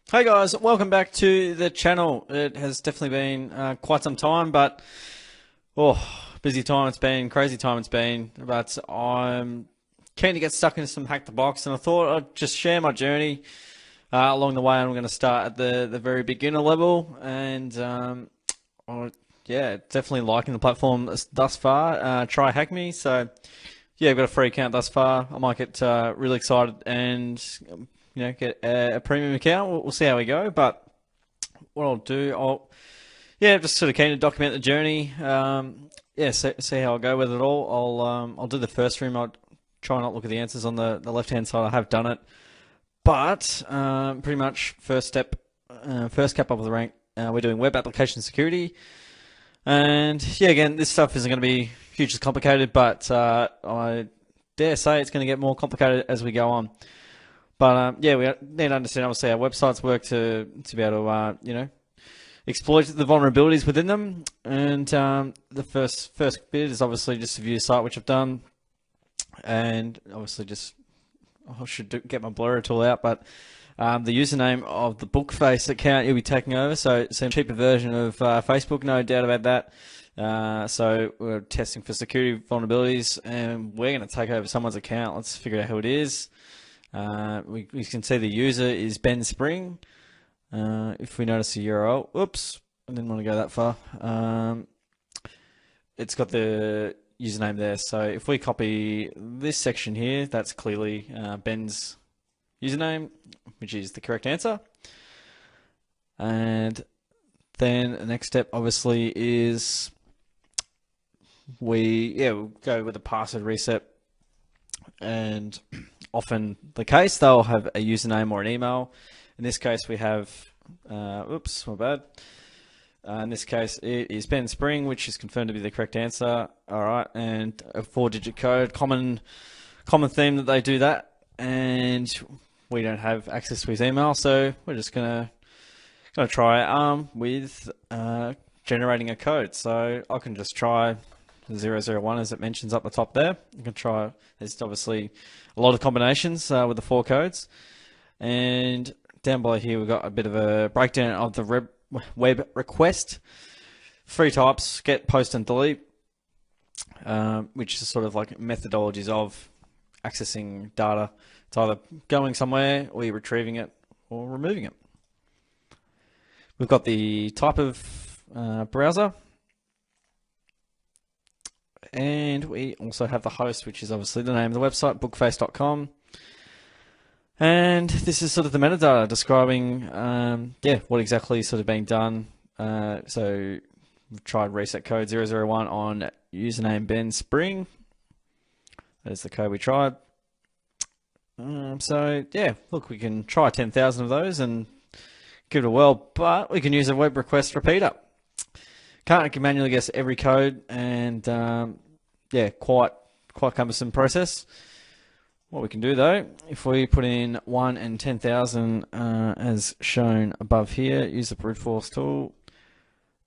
Hey guys, welcome back to the channel. It has definitely been quite some time, but oh, busy time it's been, crazy time it's been. But I'm keen to get stuck into some Hack the Box, and I thought I'd just share my journey along the way. I'm going to start at the very beginner level, and yeah, definitely liking the platform thus far. TryHackMe, so yeah, I've got a free account thus far. I might get really excited and get a premium account. We'll see how we go. But what I'll do, yeah, just sort of keen to document the journey. Yeah, see how I go with it all. I'll do the first room. I'll try not look at the answers on the left hand side. I have done it, but pretty much first step, first cap up of the rank. We're doing web application security, and yeah, again, this stuff isn't going to be hugely complicated, but I dare say it's going to get more complicated as we go on. But yeah, we need to understand obviously how websites work to be able to exploit the vulnerabilities within them. And the first bit is obviously just to view a site, which I've done, and obviously just I should get my blur tool out, but the username of the Bookface account you'll be taking over, so it's a cheaper version of Facebook, no doubt about that. So we're testing for security vulnerabilities, and we're going to take over someone's account. Let's figure out who it is. We can see the user is Ben Spring. If we notice the URL, oops, I didn't want to go that far. It's got the username there. So if we copy this section here, that's clearly Ben's username, which is the correct answer. And then the next step obviously is we'll go with a password reset. And often the case, they'll have a username or an email. In this case, we have, oops, my bad. In this case, it is Ben Spring, which is confirmed to be the correct answer. All right, and a 4-digit code, common theme that they do that. And we don't have access to his email, so we're just gonna try with generating a code. So I can just try 001 as it mentions up the top there. You can try, there's obviously a lot of combinations with the 4 codes. And down below here we've got a bit of a breakdown of the web request. 3 types: get, post and delete, which is sort of like methodologies of accessing data. It's either going somewhere or you're retrieving it or removing it. We've got the type of browser. And we also have the host, which is obviously the name of the website, bookface.com. And this is sort of the metadata describing, what exactly is sort of being done. So we've tried reset code 001 on username Ben Spring. That's the code we tried. So yeah, look, we can try 10,000 of those and give it a whirl, but we can use a web request repeater. Can't manually guess every code, and yeah, quite cumbersome process. What we can do though, if we put in 1 and 10,000 as shown above here, use the brute force tool,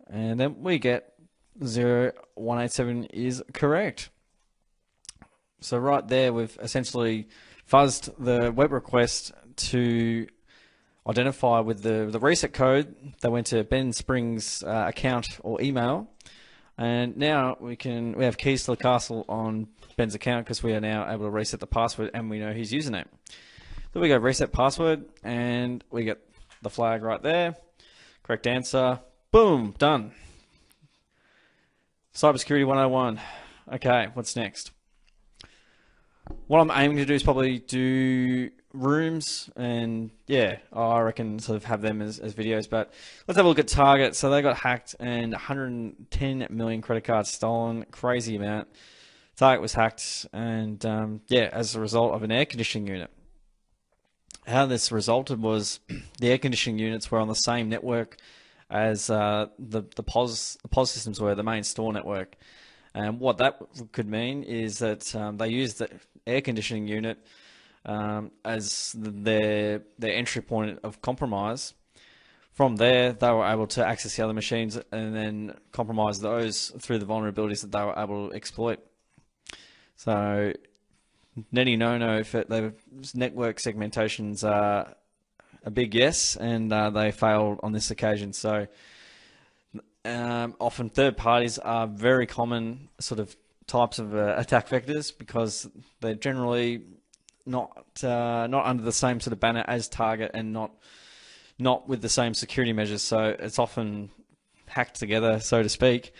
and then we get 0187 is correct. So right there, we've essentially fuzzed the web request to identify with the reset code that went to Ben Spring's account or email, and now we have keys to the castle on Ben's account because we are now able to reset the password and we know his username. Then we go reset password and we get the flag right there. Correct answer. Boom, done. Cybersecurity 101. Okay, what's next? What I'm aiming to do is probably do rooms, and yeah, I reckon sort of have them as videos. But let's have a look at Target. So they got hacked and 110 million credit cards stolen. Crazy amount. Target was hacked, and yeah, as a result of an air conditioning unit. How this resulted was the air conditioning units were on the same network as the POS systems were, the main store network. And what that could mean is that they used the air conditioning unit as their entry point of compromise. From there, they were able to access the other machines and then compromise those through the vulnerabilities that they were able to exploit. So, netty no-no if the network segmentations are a big yes, and they failed on this occasion. So often third parties are very common sort of types of attack vectors because they're generally not under the same sort of banner as target and not with the same security measures. So it's often hacked together, so to speak,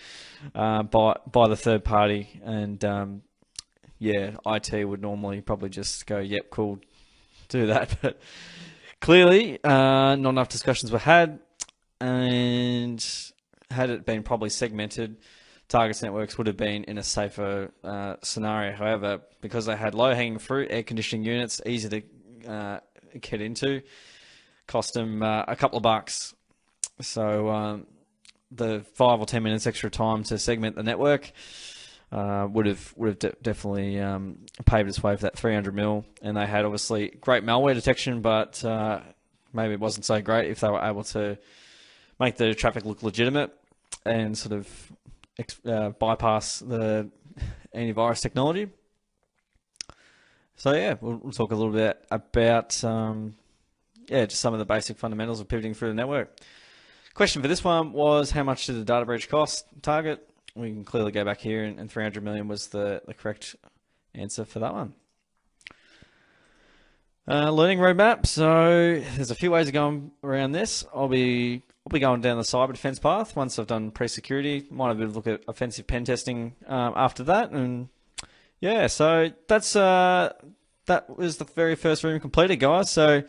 by the third party. And yeah, IT would normally probably just go, yep, cool, do that. But clearly, not enough discussions were had, and had it been probably segmented, targets networks would have been in a safer scenario. However, because they had low-hanging fruit, air conditioning units, easy to get into, cost them a couple of bucks. So the 5 or 10 minutes extra time to segment the network would have definitely paved its way for that 300 mil. And they had obviously great malware detection, but maybe it wasn't so great if they were able to make the traffic look legitimate and sort of bypass the antivirus technology. So yeah, we'll talk a little bit about just some of the basic fundamentals of pivoting through the network. Question for this one was, how much did the data breach cost target? We can clearly go back here, and 300 million was the correct answer for that one. Learning roadmap. So there's a few ways of going around this. I'll be going down the cyber defense path once I've done pre-security. Might have a bit of a look at offensive pen testing after that, and yeah. So that was the very first room completed, guys. So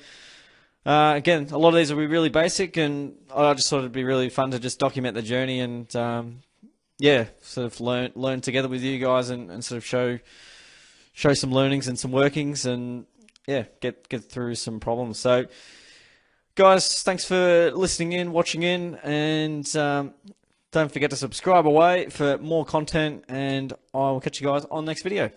again, a lot of these will be really basic, and I just thought it'd be really fun to just document the journey and sort of learn together with you guys and sort of show some learnings and some workings, and yeah, get through some problems. So guys, thanks for listening in, watching in, and don't forget to subscribe away for more content, and I will catch you guys on the next video.